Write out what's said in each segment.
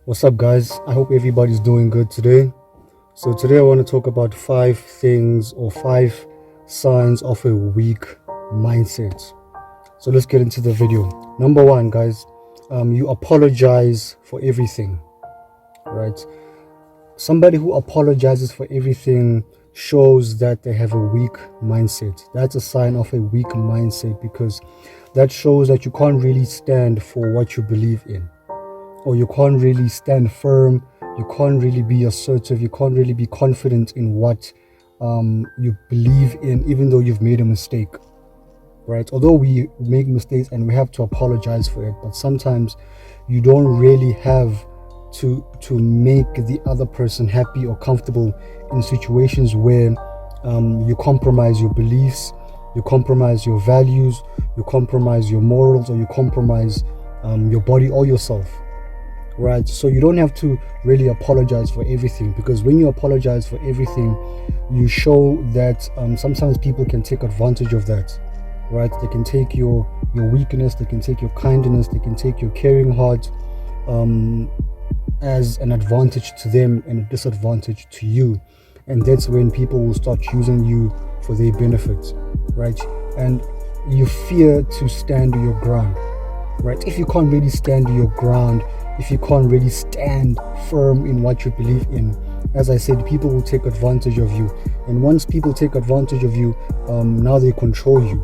What's up, guys? I hope everybody's doing good today. So today I want to talk about 5 things or 5 signs of a weak mindset. So let's get into the video. Number 1, guys, you apologize for everything, right? Somebody who apologizes for everything shows that they have a weak mindset. That's a sign of a weak mindset, because that shows that you can't really stand for what you believe in, or you can't really stand firm, you can't really be assertive, you can't really be confident in what you believe in, even though you've made a mistake, right? Although we make mistakes and we have to apologize for it, but sometimes you don't really have to make the other person happy or comfortable in situations where you compromise your beliefs, you compromise your values, you compromise your morals, or you compromise your body or yourself. Right, so you don't have to really apologize for everything, because when you apologize for everything, you show that sometimes people can take advantage of that. Right, they can take your weakness, they can take your kindness, they can take your caring heart as an advantage to them and a disadvantage to you, and that's when people will start using you for their benefit, right? And you fear to stand your ground, right? If you can't really stand your ground, if you can't really stand firm in what you believe in, as I said, people will take advantage of you. And once people take advantage of you, now they control you,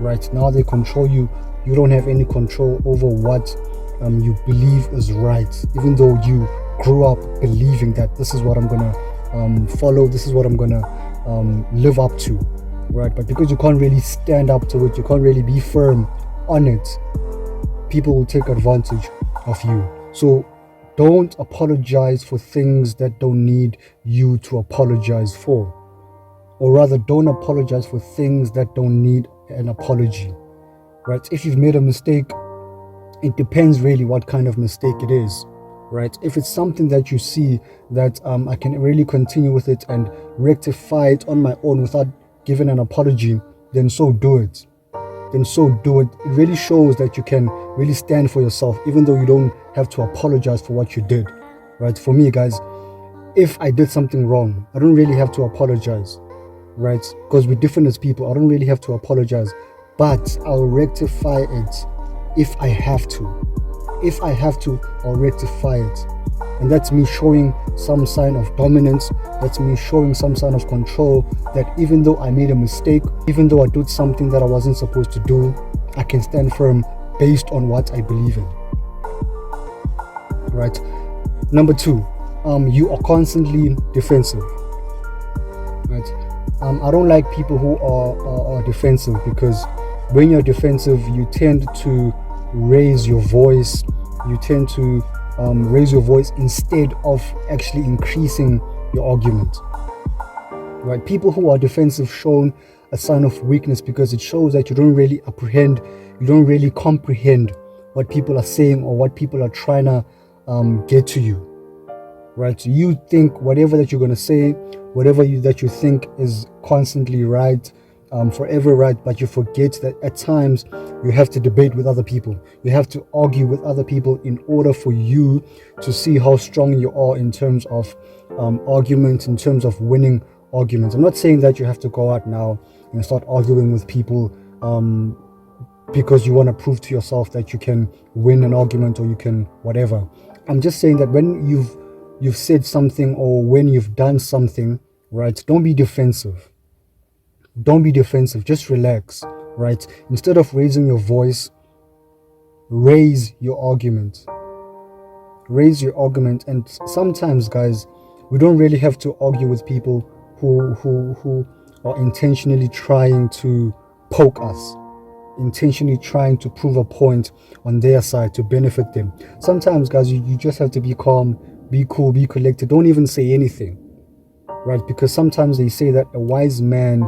right? Now they control you. You don't have any control over what you believe is right, even though you grew up believing that this is what I'm gonna follow, this is what I'm gonna live up to, right? But because you can't really stand up to it, you can't really be firm on it, people will take advantage of you. So don't apologize for things that don't need you to apologize for, or rather, don't apologize for things that don't need an apology, right? If you've made a mistake, it depends really what kind of mistake it is, right? If it's something that you see that I can really continue with it and rectify it on my own without giving an apology, then so do it. It really shows that you can really stand for yourself, even though you don't have to apologize for what you did, right? For me, guys, if I did something wrong, I don't really have to apologize, right? Because we're different as people. I don't really have to apologize, but I'll rectify it if I have to. If I have to, I'll rectify it. And that's me showing some sign of dominance. That's me showing some sign of control, that even though I made a mistake, even though I did something that I wasn't supposed to do, I can stand firm based on what I believe in. Right? Number 2, you are constantly defensive. Right? I don't like people who are defensive, because when you're defensive, you tend to raise your voice. You tend to raise your voice instead of actually increasing your argument, right? People who are defensive show a sign of weakness, because it shows that you don't really comprehend what people are saying or what people are trying to get to you, right? So you think whatever that you're going to say, whatever that you think is constantly right, forever right, but you forget that at times you have to debate with other people. You have to argue with other people in order for you to see how strong you are in terms of arguments, in terms of winning arguments. I'm not saying that you have to go out now and start arguing with people because you want to prove to yourself that you can win an argument or you can whatever. I'm just saying that when you've said something or when you've done something, right, don't be defensive. Don't be defensive. Just relax, right? Instead of raising your voice, raise your argument. Raise your argument. And sometimes, guys, we don't really have to argue with people who are intentionally trying to poke us, intentionally trying to prove a point on their side to benefit them. Sometimes, guys, you just have to be calm, be cool, be collected. Don't even say anything, right? Because sometimes they say that a wise man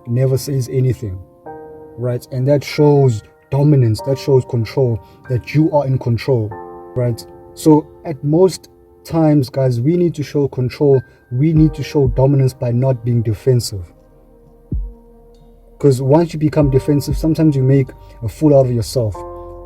never says anything, right? And that shows dominance, that shows control, that you are in control, right? So at most times, guys, we need to show control, we need to show dominance by not being defensive. Because once you become defensive, sometimes you make a fool out of yourself.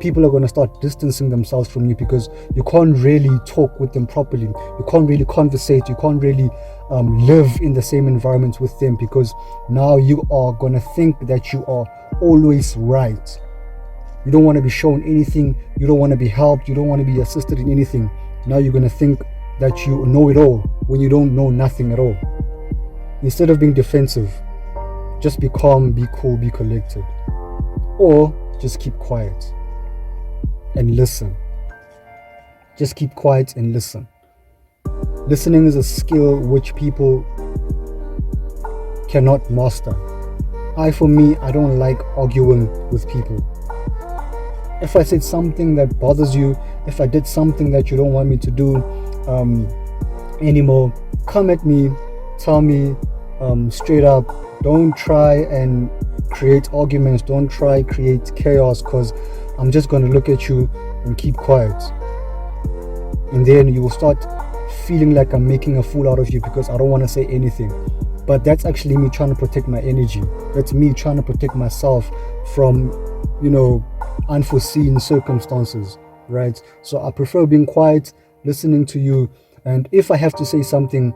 People are going to start distancing themselves from you because you can't really talk with them properly. You can't really conversate. You can't really live in the same environment with them, because now you are going to think that you are always right. You don't want to be shown anything. You don't want to be helped. You don't want to be assisted in anything. Now you're going to think that you know it all when you don't know nothing at all. Instead of being defensive, just be calm, be cool, be collected. Or just keep quiet and listen. Just keep quiet and listen. Listening is a skill which people cannot master. For me, I don't like arguing with people. If I said something that bothers you, if I did something that you don't want me to do anymore, come at me, tell me straight up. Don't try and create arguments. Don't try create chaos, because I'm just going to look at you and keep quiet. And then you will start feeling like I'm making a fool out of you because I don't want to say anything. But that's actually me trying to protect my energy. That's me trying to protect myself from, unforeseen circumstances, right? So I prefer being quiet, listening to you. And if I have to say something,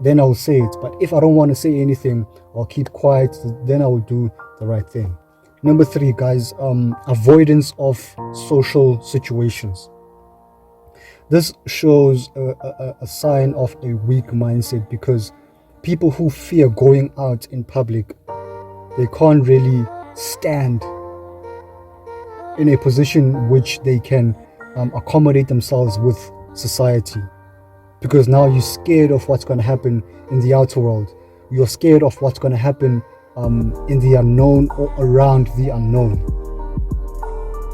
then I'll say it. But if I don't want to say anything, I'll keep quiet. Then I will do the right thing. Number 3, guys, avoidance of social situations. This shows a sign of a weak mindset, because people who fear going out in public, they can't really stand in a position which they can accommodate themselves with society. Because now you're scared of what's going to happen in the outer world. You're scared of what's going to happen in the unknown or around the unknown.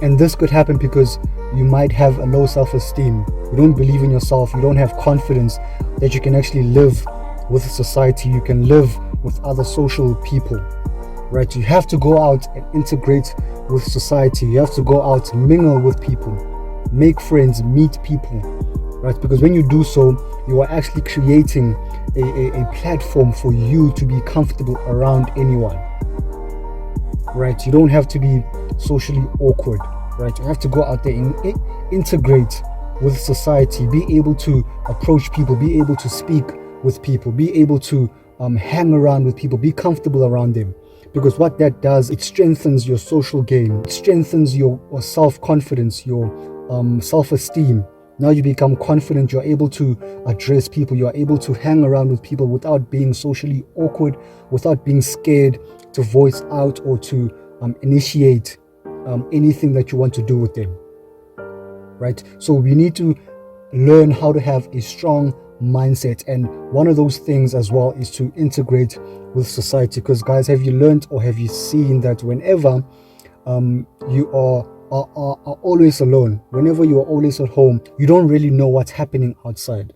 And this could happen because you might have a low self-esteem. You don't believe in yourself. You don't have confidence that you can actually live with society. You can live with other social people, right? You have to go out and integrate with society. You have to go out, mingle with people, make friends, meet people, right? Because when you do so, you are actually creating a platform for you to be comfortable around anyone, right? You don't have to be socially awkward, right? You have to go out there and integrate with society, be able to approach people, be able to speak with people, be able to hang around with people, be comfortable around them. Because what that does, it strengthens your social game, it strengthens your self-confidence, your self-esteem. Now you become confident, you're able to address people, you're able to hang around with people without being socially awkward, without being scared to voice out or to initiate anything that you want to do with them, right? So we need to learn how to have a strong mindset, and one of those things as well is to integrate with society. Because guys, have you learned or have you seen that whenever you are always alone, whenever you are always at home, you don't really know what's happening outside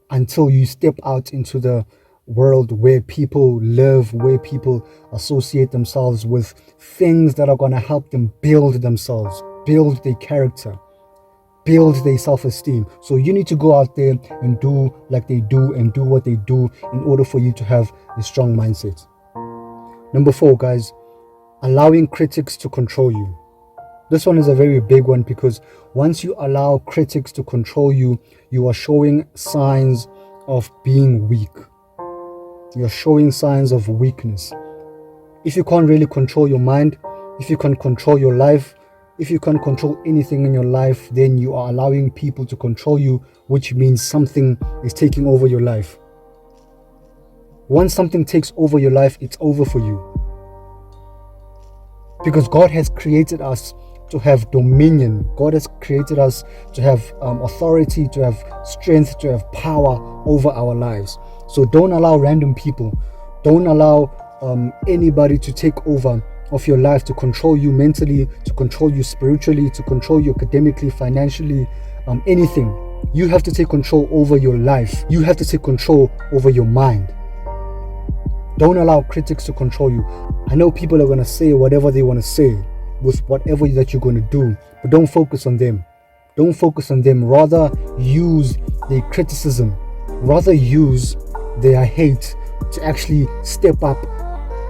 until you step out into the world where people live, where people associate themselves with things that are going to help them build themselves, build their character, build their self-esteem. So you need to go out there and do like they do and do what they do in order for you to have a strong mindset. Number 4, guys, allowing critics to control you. This one is a very big one, because once you allow critics to control you, you are showing signs of being weak. You're showing signs of weakness. If you can't really control your mind, if you can't control your life, if you can't control anything in your life, then you are allowing people to control you, which means something is taking over your life. Once something takes over your life, it's over for you. Because God has created us to have dominion. God has created us to have authority, to have strength, to have power over our lives. So don't allow random people, don't allow anybody to take over of your life, to control you mentally, to control you spiritually, to control you academically, financially, anything. You have to take control over your life. You have to take control over your mind. Don't allow critics to control you. I know people are going to say whatever they want to say with whatever that you're going to do, but don't focus on them. Don't focus on them. Rather use their criticism, rather use their hate to actually step up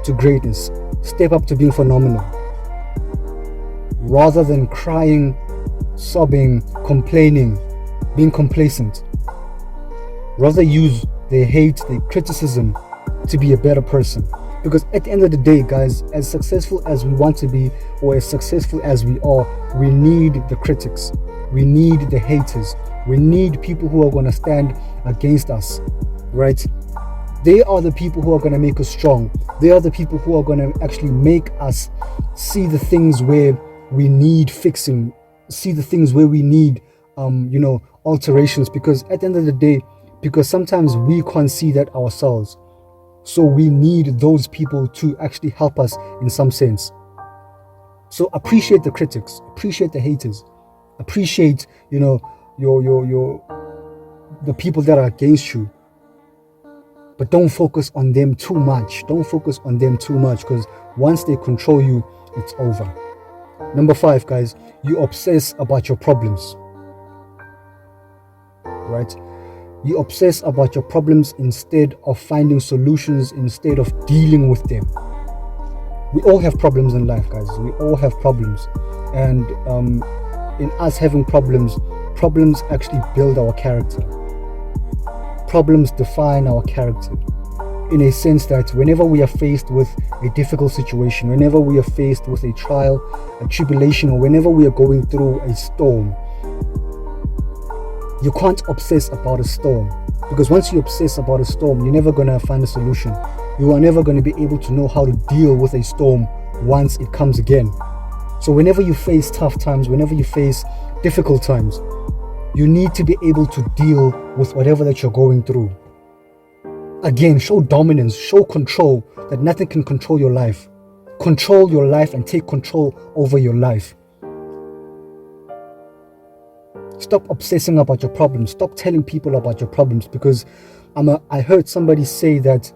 to greatness, step up to being phenomenal. rather than crying, sobbing, complaining, being complacent. Rather use their hate, their criticism to be a better person. Because at the end of the day, guys, as successful as we want to be, or as successful as we are, we need the critics. We need the haters. We need people who are going to stand against us, right? They are the people who are going to make us strong. They are the people who are going to actually make us see the things where we need fixing, see the things where we need, alterations. Because at the end of the day, because sometimes we can't see that ourselves. So we need those people to actually help us in some sense. So appreciate the critics, appreciate the haters, appreciate, the people that are against you. But don't focus on them too much. Don't focus on them too much, because once they control you, it's over. Number 5, guys, you obsess about your problems. Right? You obsess about your problems instead of finding solutions, instead of dealing with them. We all have problems in life, guys. We all have problems. And in us having problems actually build our character. Problems define our character. In a sense that whenever we are faced with a difficult situation, whenever we are faced with a trial, a tribulation, or whenever we are going through a storm, you can't obsess about a storm, because once you obsess about a storm, you're never going to find a solution. You are never going to be able to know how to deal with a storm once it comes again. So whenever you face tough times, whenever you face difficult times, you need to be able to deal with whatever that you're going through. Again, show dominance, show control, that nothing can control your life. Control your life and take control over your life. Stop obsessing about your problems. Stop telling people about your problems, because I heard somebody say that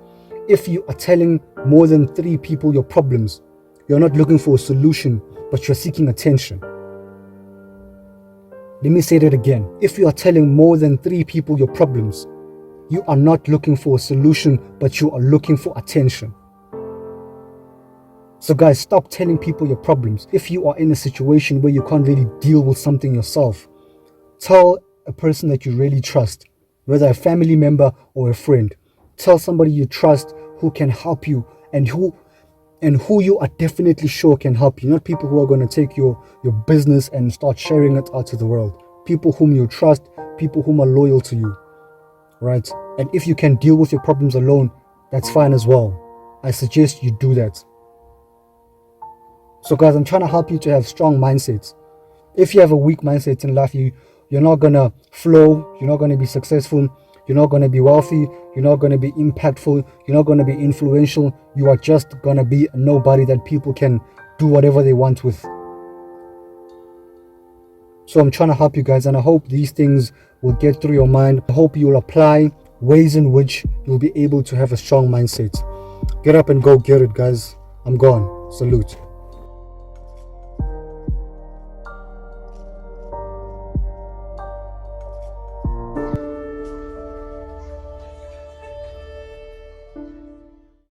if you are telling more than 3 people your problems, you're not looking for a solution, but you're seeking attention. Let me say that again. If you are telling more than 3 people your problems, you are not looking for a solution, but you are looking for attention. So guys, stop telling people your problems. If you are in a situation where you can't really deal with something yourself, tell a person that you really trust, whether a family member or a friend. Tell somebody you trust who can help you, and who you are definitely sure can help you. Not people who are going to take your business and start sharing it out to the world. People whom you trust, people whom are loyal to you, right? And if you can deal with your problems alone, that's fine as well. I suggest you do that. So guys, I'm trying to help you to have strong mindsets. If you have a weak mindset in life, you're not going to flow, you're not going to be successful, you're not going to be wealthy, you're not going to be impactful, you're not going to be influential. You are just going to be a nobody that people can do whatever they want with. So I'm trying to help you guys, and I hope these things will get through your mind. I hope you'll apply ways in which you'll be able to have a strong mindset. Get up and go get it, guys. I'm gone. Salute.